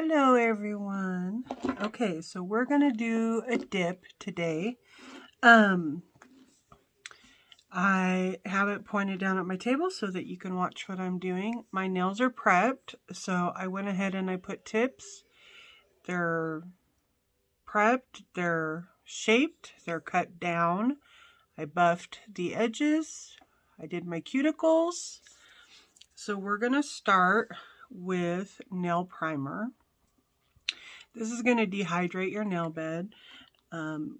Hello everyone. Okay, so we're gonna do a dip today. I have it pointed down at my table so that you can watch what I'm doing. My nails are prepped, so I went ahead and I put tips. They're prepped, they're shaped, they're cut down. I buffed the edges. I did my cuticles. So we're gonna start with nail primer. This is going to dehydrate your nail bed,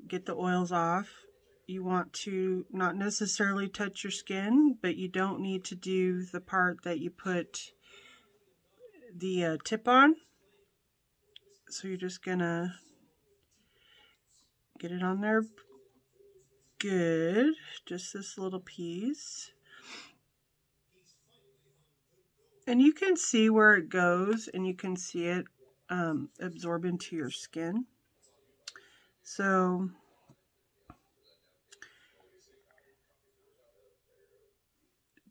get the oils off. You want to not necessarily touch your skin, but you don't need to do the part that you put the tip on. So you're just going to get it on there good, just this little piece. And you can see where it goes and you can see it absorb into your skin. So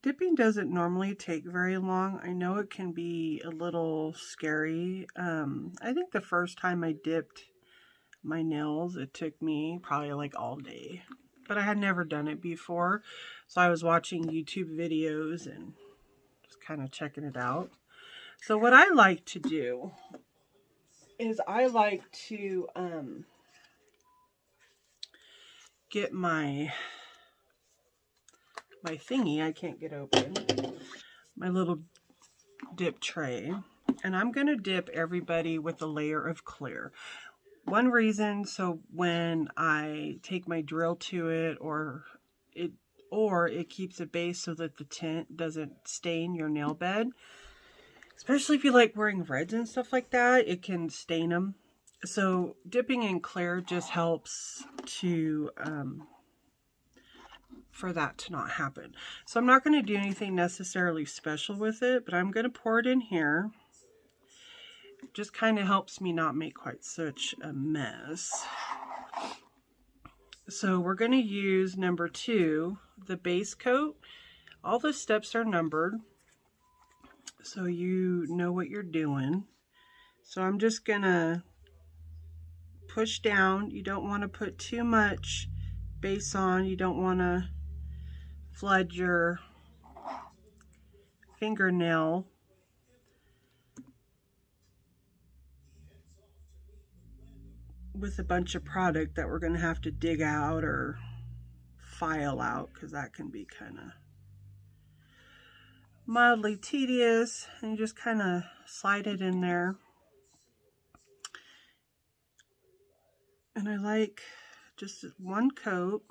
dipping doesn't normally take very long. I know it can be a little scary. I think the first time I dipped my nails, it took me probably like all day. But I had never done it before. So I was watching YouTube videos and just kind of checking it out. So what I like to do is I like to get my thingy, I can't get open, my little dip tray, and I'm going to dip everybody with a layer of clear. One reason, so when I take my drill to it, or it keeps a base so that the tint doesn't stain your nail bed. Especially if you like wearing reds and stuff like that, it can stain them. So dipping in clear just helps to for that to not happen. So I'm not going to do anything necessarily special with it, but I'm going to pour it in here. It just kind of helps me not make quite such a mess. So we're going to use number 2, the base coat. All the steps are numbered, so you know what you're doing. So I'm just going to push down. You don't want to put too much base on. You don't want to flood your fingernail with a bunch of product that we're going to have to dig out or file out, because that can be kind of mildly tedious. And you just kind of slide it in there. And I like just one coat.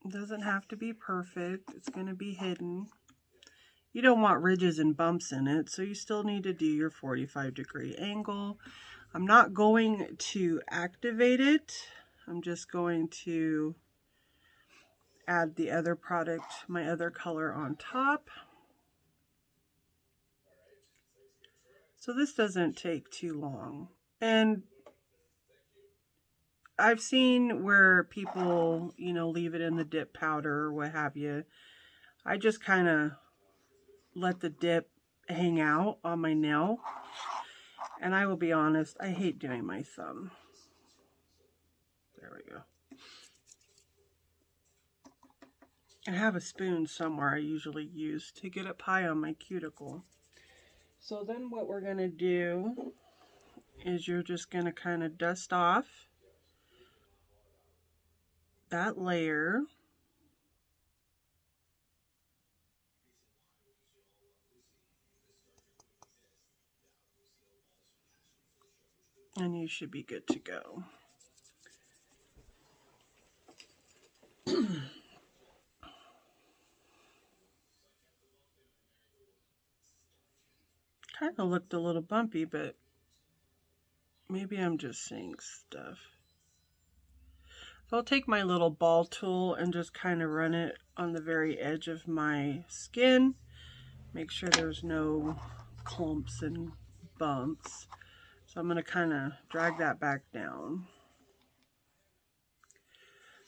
It doesn't have to be perfect. It's going to be hidden. You don't want ridges and bumps in it, so you still need to do your 45-degree angle. I'm not going to activate it. I'm just going to add the other product, my other color on top. So this doesn't take too long. And I've seen where people, leave it in the dip powder or what have you. I just kind of let the dip hang out on my nail. And I will be honest, I hate doing my thumb. There we go. I have a spoon somewhere I usually use to get up high on my cuticle. So then what we're going to do is you're just going to kind of dust off that layer. And you should be good to go. Kind of looked a little bumpy, but maybe I'm just seeing stuff. So I'll take my little ball tool and just kind of run it on the very edge of my skin. Make sure there's no clumps and bumps. So I'm going to kind of drag that back down.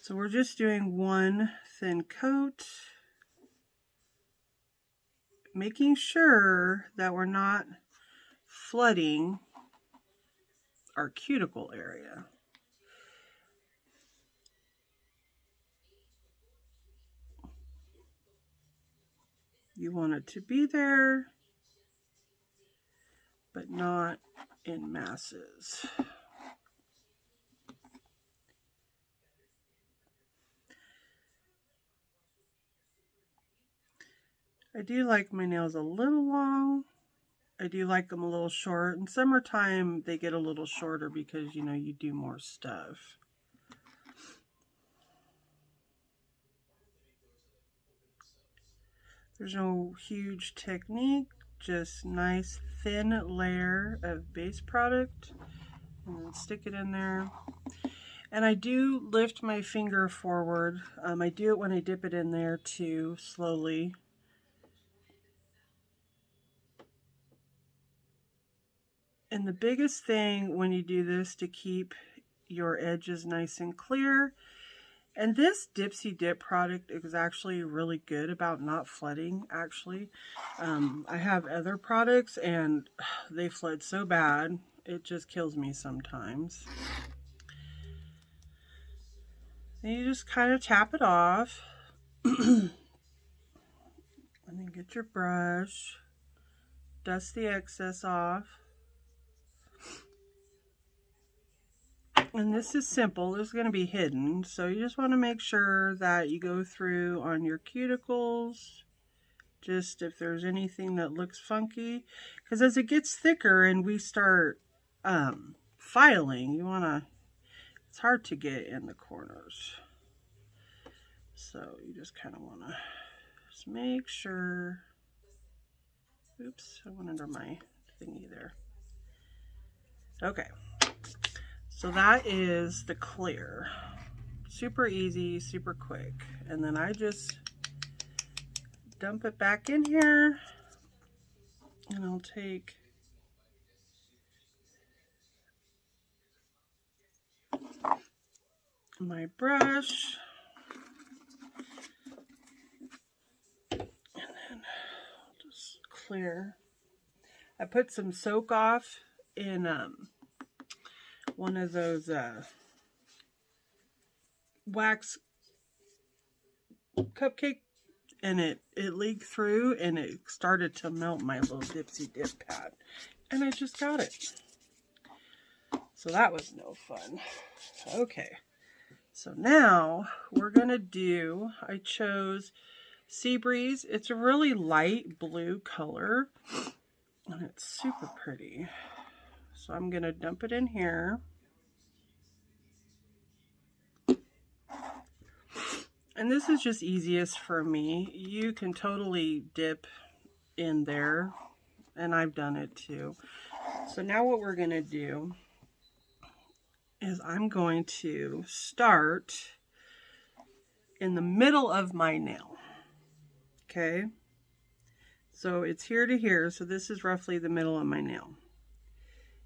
So we're just doing one thin coat. making sure that we're not flooding our cuticle area. You want it to be there, but not in masses. I do like my nails a little long. I do like them a little short. In summertime, they get a little shorter because, you know, you do more stuff. There's no huge technique, just nice thin layer of base product, and then stick it in there. And I do lift my finger forward. I do it when I dip it in there too, slowly. And the biggest thing when you do this to keep your edges nice and clear, and this Dipsy Dip product is actually really good about not flooding, actually. I have other products and they flood so bad, it just kills me sometimes. And you just kind of tap it off. And then get your brush, dust the excess off. And this is simple, this is going to be hidden, so you just want to make sure that you go through on your cuticles, just if there's anything that looks funky, because as it gets thicker and we start filing, you want to, it's hard to get in the corners, so you just kind of want to just make sure. Oops, I went under my thingy there. Okay. So that is the clear. Super easy, super quick. And then I just dump it back in here. And I'll take my brush. And then I'll just clear. I put some soak off in one of those wax cupcake, and it leaked through and it started to melt my little Dipsy Dip pad, and I just got it. So that was no fun. Okay, so now we're gonna do, I chose Sea Breeze. It's a really light blue color and it's super pretty. So I'm gonna dump it in here. And this is just easiest for me. You can totally dip in there, and I've done it too. So now what we're gonna do is I'm going to start in the middle of my nail. Okay? So it's here to here, so this is roughly the middle of my nail.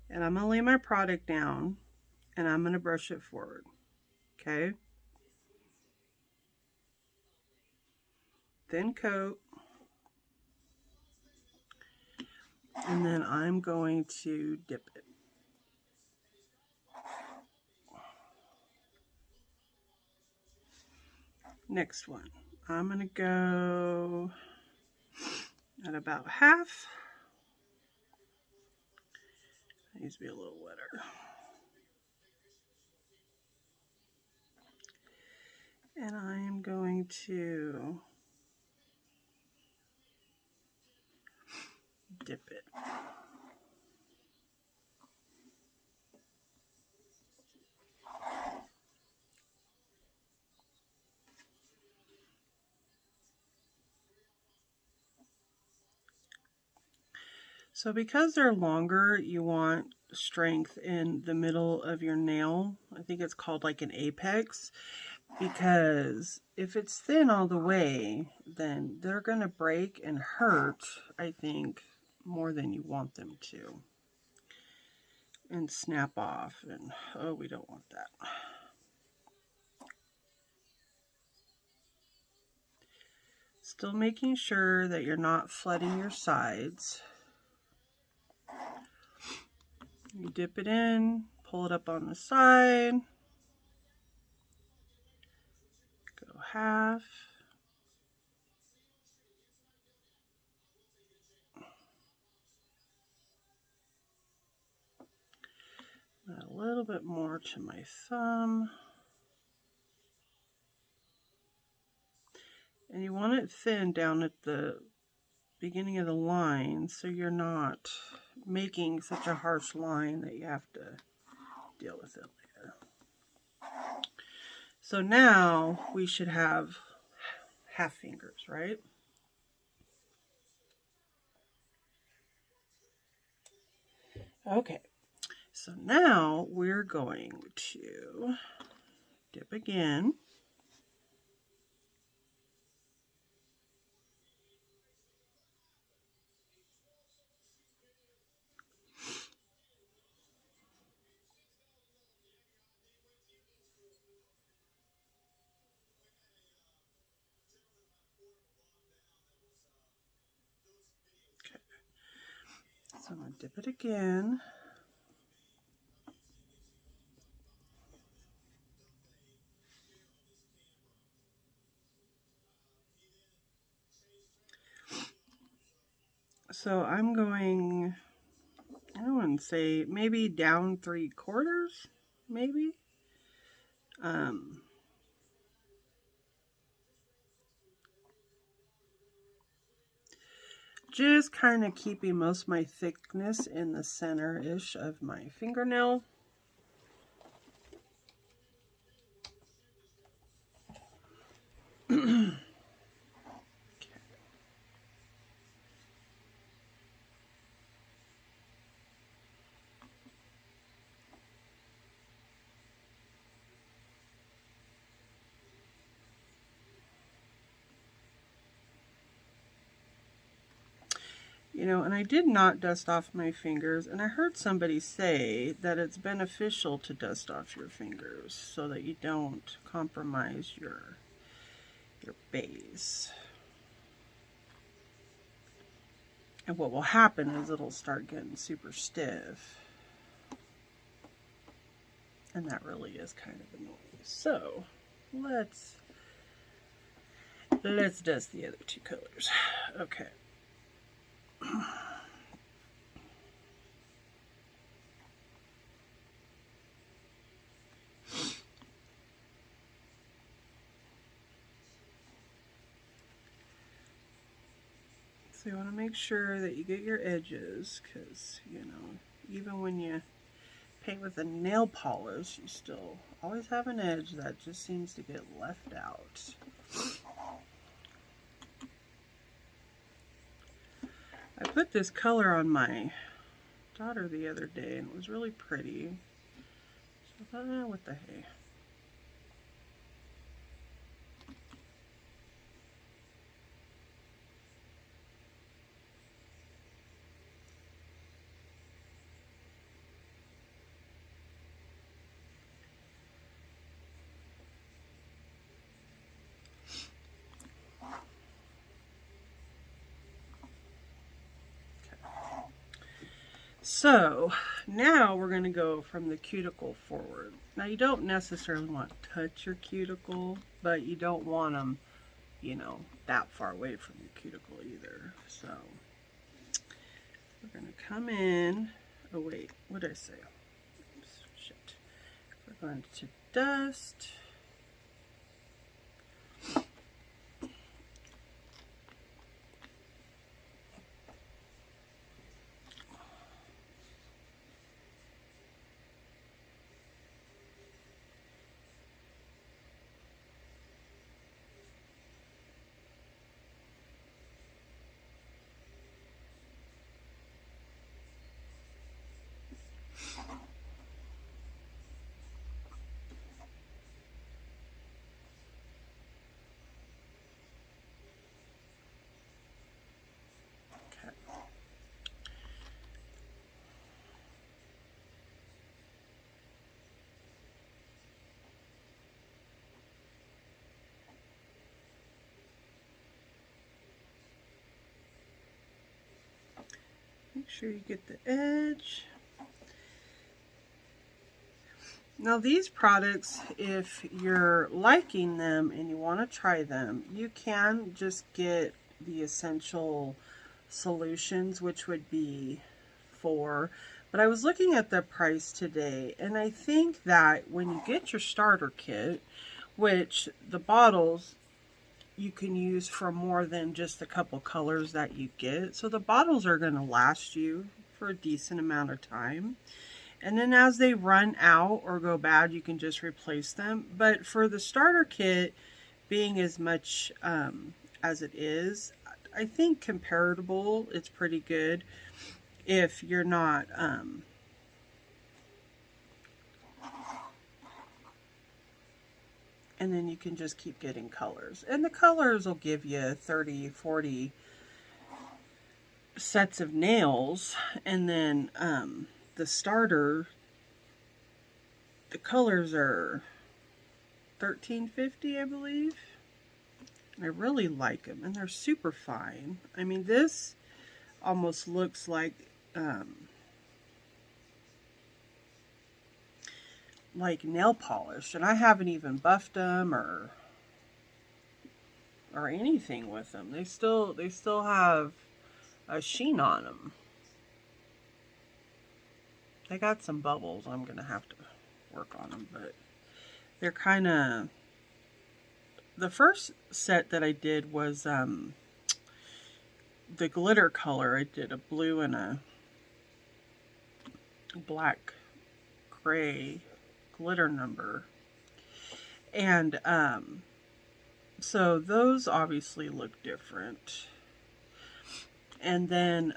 And I'm gonna lay my product down and I'm gonna brush it forward. Okay? Thin coat. And then I'm going to dip it. Next one. I'm gonna go at about half. It needs to be a little wetter. And I am going to dip it. So because they're longer, you want strength in the middle of your nail. I think it's called like an apex, because if it's thin all the way, then they're going to break and hurt, I think, more than you want them to. And snap off, and oh, we don't want that. It's Still making sure that you're not flooding your sides. You dip it in, pull it up on the side, go half. Add a little bit more to my thumb. And you want it thin down at the beginning of the line so you're not making such a harsh line that you have to deal with it later. So now we should have half fingers, right? Okay, so now we're going to dip again. So I'm going to dip it again. So I'm going, I wouldn't say, maybe down 3/4, maybe. Just kind of keeping most of my thickness in the center-ish of my fingernail. You know, and I did not dust off my fingers, and I heard somebody say that it's beneficial to dust off your fingers so that you don't compromise your base. And what will happen is it'll start getting super stiff. And that really is kind of annoying. So let's dust the other two colors. Okay. So you want to make sure that you get your edges, because, you know, even when you paint with a nail polish, you still always have an edge that just seems to get left out. I put this color on my daughter the other day, and it was really pretty. So I thought, what the hey. So now we're going to go from the cuticle forward. Now you don't necessarily want to touch your cuticle, but you don't want them, you know, that far away from your cuticle either. So we're going to come in. Oh wait, what did I say? Oops, shit. We're going to dust. Make sure you get the edge. Now these products, if you're liking them and you want to try them, you can just get the essential solutions, which would be 4. But I was looking at the price today, and I think that when you get your starter kit, which the bottles you can use for more than just a couple colors that you get, so the bottles are going to last you for a decent amount of time. And then as they run out or go bad, you can just replace them. But for the starter kit being as much as it is, I think comparable, it's pretty good if you're not and then you can just keep getting colors. And the colors will give you 30, 40 sets of nails. And then the starter, the colors are $13.50, I believe. I really like them, and they're super fine. I mean, this almost looks like nail polish, and I haven't even buffed them or anything with them. They still have a sheen on them. They got some bubbles. I'm gonna have to work on them, but they're kind of. The first set that I did was the glitter color. I did a blue and a black gray glitter number, and so those obviously look different. And then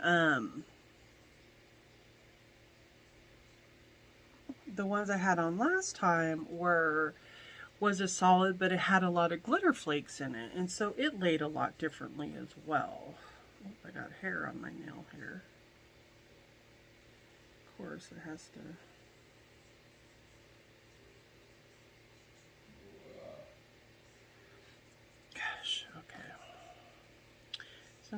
the ones I had on last time was a solid, but it had a lot of glitter flakes in it, and so it laid a lot differently as well. Oh, I got hair on my nail here. Of course, it has to. Gosh, okay. So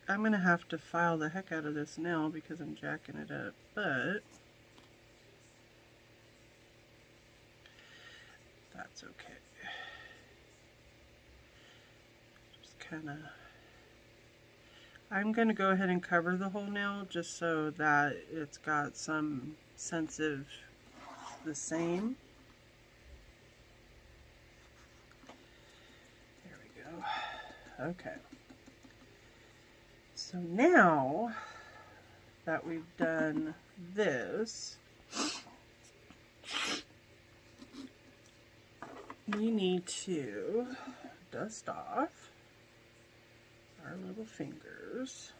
I'm gonna have to file the heck out of this nail because I'm jacking it up, but that's okay. Just kind of. I'm going to go ahead and cover the whole nail just so that it's got some sense of the same. There we go. Okay. So now that we've done this, we need to dust off our little fingers.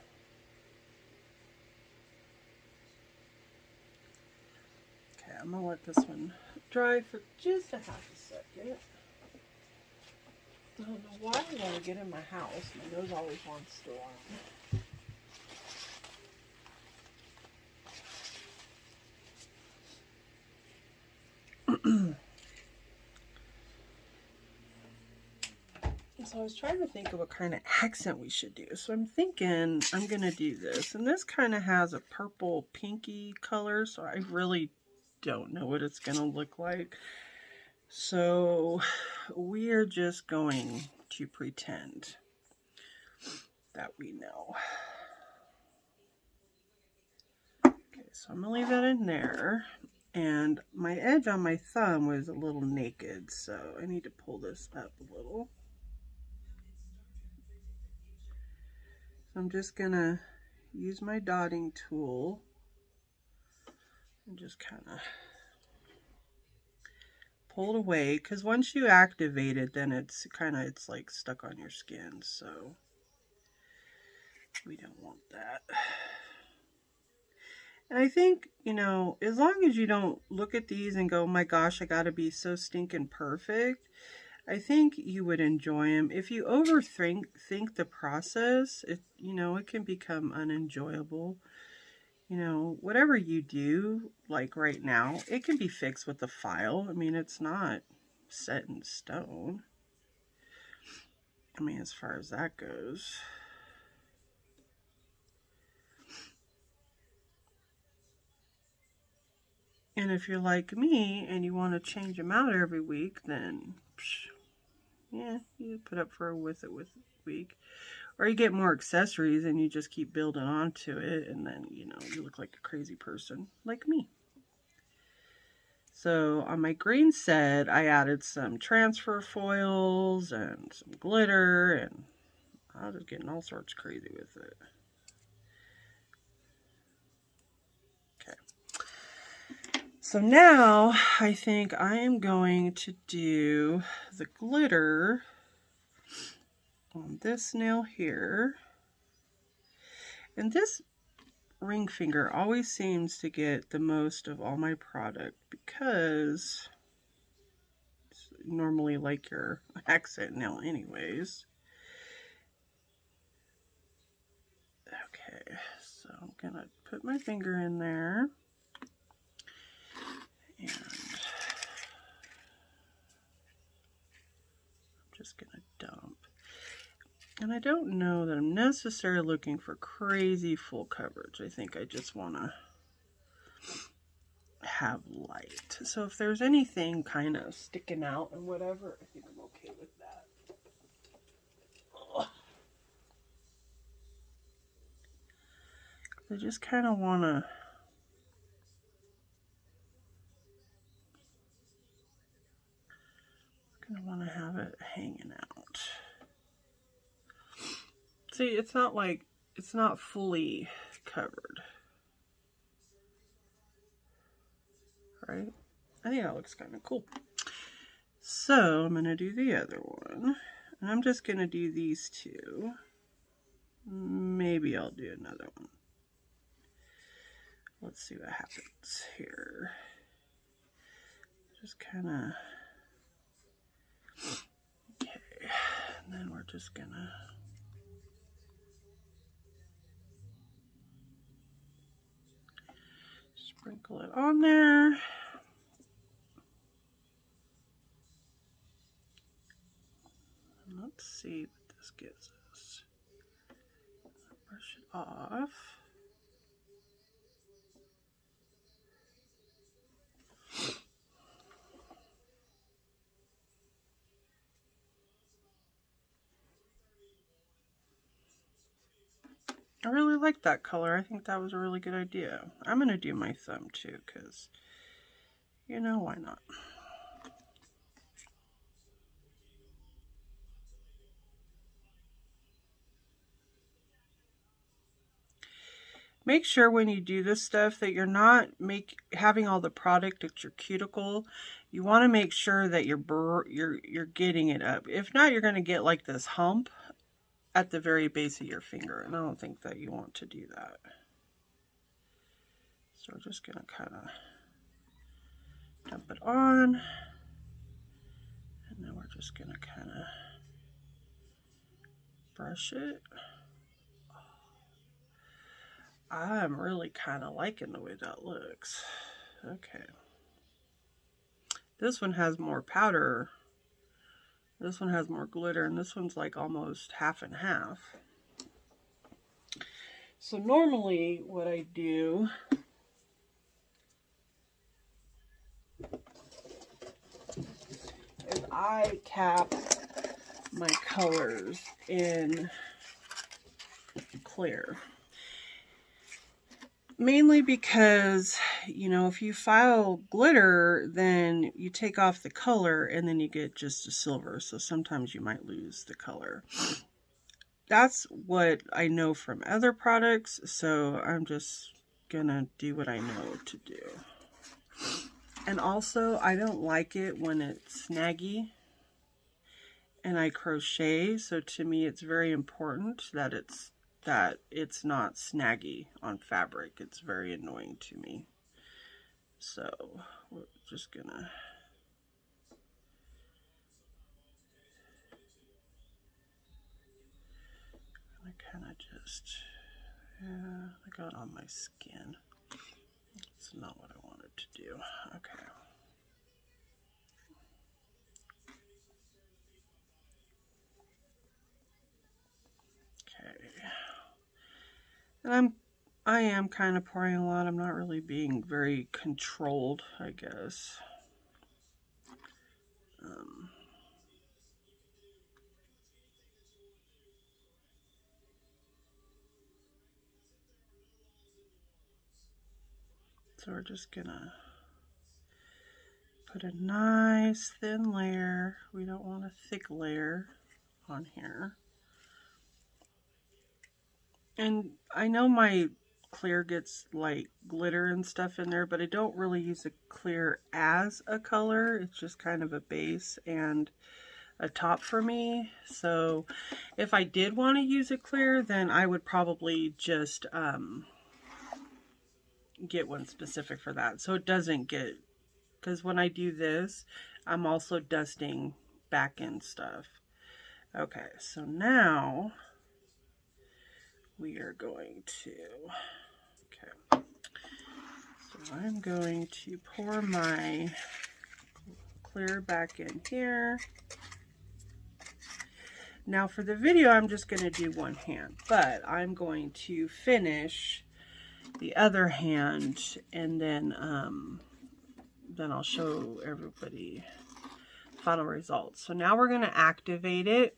Okay, I'm gonna let this one dry for just a half a second. I don't know why when I get in my house, my nose always wants to run. So I was trying to think of what kind of accent we should do. So I'm thinking I'm going to do this. And this kind of has a purple pinky color. So I really don't know what it's going to look like. So we are just going to pretend that we know. Okay, so I'm going to leave that in there. And my edge on my thumb was a little naked. So I need to pull this up a little. I'm just gonna use my dotting tool and just kind of pull it away, because once you activate it, then it's like stuck on your skin, so we don't want that. And I think, you know, as long as you don't look at these and go, oh my gosh, I gotta be so stinking perfect, I think you would enjoy them. If you overthink the process, it can become unenjoyable. You know, whatever you do, like right now, it can be fixed with a file. I mean, it's not set in stone. I mean, as far as that goes. And if you're like me and you want to change them out every week, then yeah, you put up for with it with a week. Or you get more accessories and you just keep building onto it, and then, you know, you look like a crazy person like me. So on my green set, I added some transfer foils and some glitter, and I was getting all sorts crazy with it. Okay. So now I think I am going to do the glitter on this nail here. And this ring finger always seems to get the most of all my product because it's normally like your accent nail anyways. Okay, so I'm gonna put my finger in there and I'm just gonna dump. And I don't know that I'm necessarily looking for crazy full coverage. I think I just want to have light. So if there's anything kind of sticking out and whatever, I think I'm okay with that. Ugh. I just kind of want to have it hanging out. See, it's not like, it's not fully covered. Right? I think that looks kind of cool. So I'm going to do the other one. And I'm just going to do these two. Maybe I'll do another one. Let's see what happens here. Just kind of... Okay. And then we're just going to... sprinkle it on there. And let's see what this gives us. Brush it off. I really like that color. I think that was a really good idea. I'm going to do my thumb too, because, you know, why not? Make sure when you do this stuff that you're not having all the product at your cuticle. You want to make sure that you're getting it up. If not, you're going to get like this hump at the very base of your finger, and I don't think that you want to do that. So we're just going to kind of dump it on, and then we're just going to kind of brush it. I'm really kind of liking the way that looks. Okay. This one has more powder. This one has more glitter, and this one's like almost half and half. So normally what I do is I cap my colors in clear. Mainly because, you know, if you file glitter, then you take off the color and then you get just a silver. So sometimes you might lose the color. That's what I know from other products. So I'm just gonna do what I know to do. And also, I don't like it when it's snaggy and I crochet. So to me, it's very important that it's not snaggy on fabric. It's very annoying to me. So we're just gonna kind of just, yeah, I got on my skin. It's not what I wanted to do. Okay. Okay. And I am kind of pouring a lot. I'm not really being very controlled, I guess. So we're just gonna put a nice thin layer. We don't want a thick layer on here. And I know my clear gets like glitter and stuff in there, but I don't really use the clear as a color. It's just kind of a base and a top for me. So if I did want to use a clear, then I would probably just get one specific for that. So it doesn't get, because when I do this, I'm also dusting back end stuff. Okay, so now we are going to, okay, so I'm going to pour my clear back in here. Now for the video, I'm just going to do one hand, but I'm going to finish the other hand, and then I'll show everybody final results. So now we're going to activate it,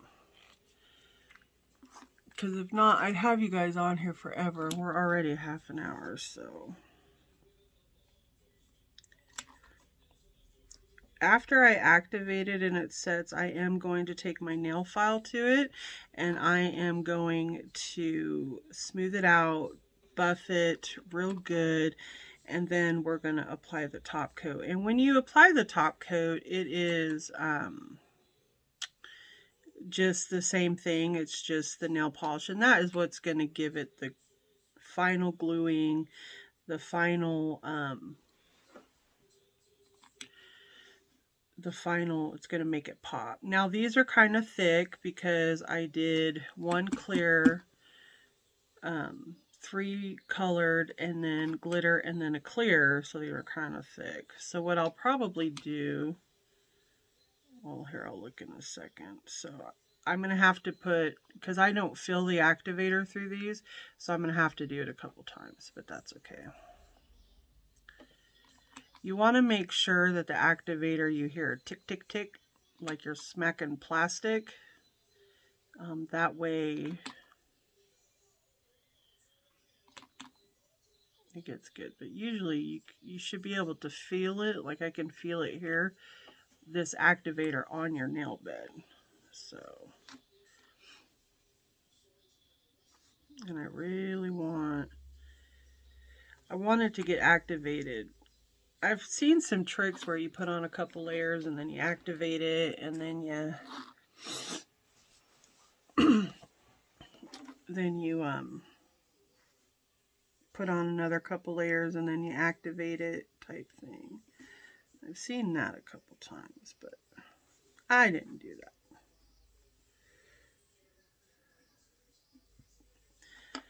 because if not, I'd have you guys on here forever. We're already half an hour, so. After I activate it and it sets, I am going to take my nail file to it, and I am going to smooth it out, buff it real good, and then we're going to apply the top coat. And when you apply the top coat, it is just the same thing. It's just the nail polish, and that is what's going to give it the final gluing, the final it's going to make it pop. Now these are kind of thick because I did one clear, 3 colored, and then glitter, and then a clear, so they were kind of thick. So what I'll probably do, well, here, I'll look in a second. So I'm going to have to put, because I don't fill the activator through these, so I'm going to have to do it a couple times, but that's okay. You want to make sure that the activator, you hear tick, tick, tick, like you're smacking plastic. That way it gets good. But usually you should be able to feel it. Like I can feel it here, this activator on your nail bed. So, and I really want it to get activated. I've seen some tricks where you put on a couple layers and then you activate it, and then you put on another couple layers and then you activate it type thing. I've seen that a couple times, but I didn't do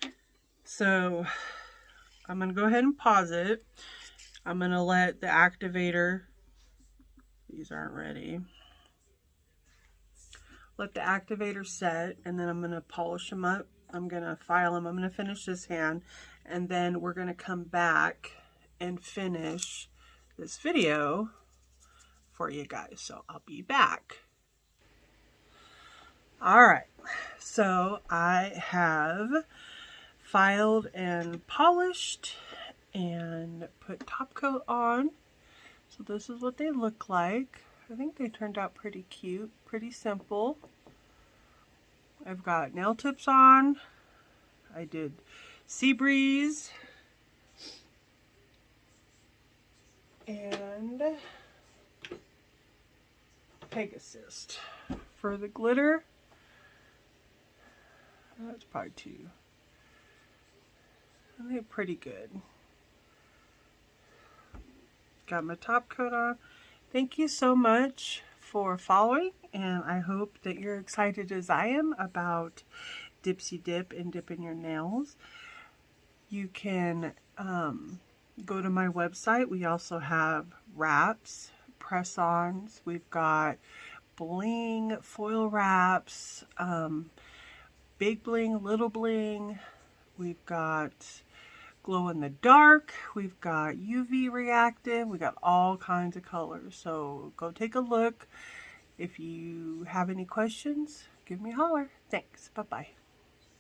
that. So I'm going to go ahead and pause it. I'm going to let the activator, these aren't ready, let the activator set, and then I'm going to polish them up. I'm going to file them. I'm going to finish this hand, and then we're going to come back and finish this video for you guys. So I'll be back. All right, so I have filed and polished and put top coat on. So this is what they look like. I think they turned out pretty cute, pretty simple. I've got nail tips on. I did Sea Breeze and Pegasus. For the glitter, that's probably 2. And they're pretty good. Got my top coat on. Thank you so much for following, and I hope that you're excited as I am about Dipsy Dip and dipping your nails. You can go to my website. We also have wraps, press-ons. We've got bling, foil wraps, big bling, little bling. We've got glow in the dark, we've got UV reactive, we got all kinds of colors. So go take a look. If you have any questions, give me a holler. Thanks. Bye-bye.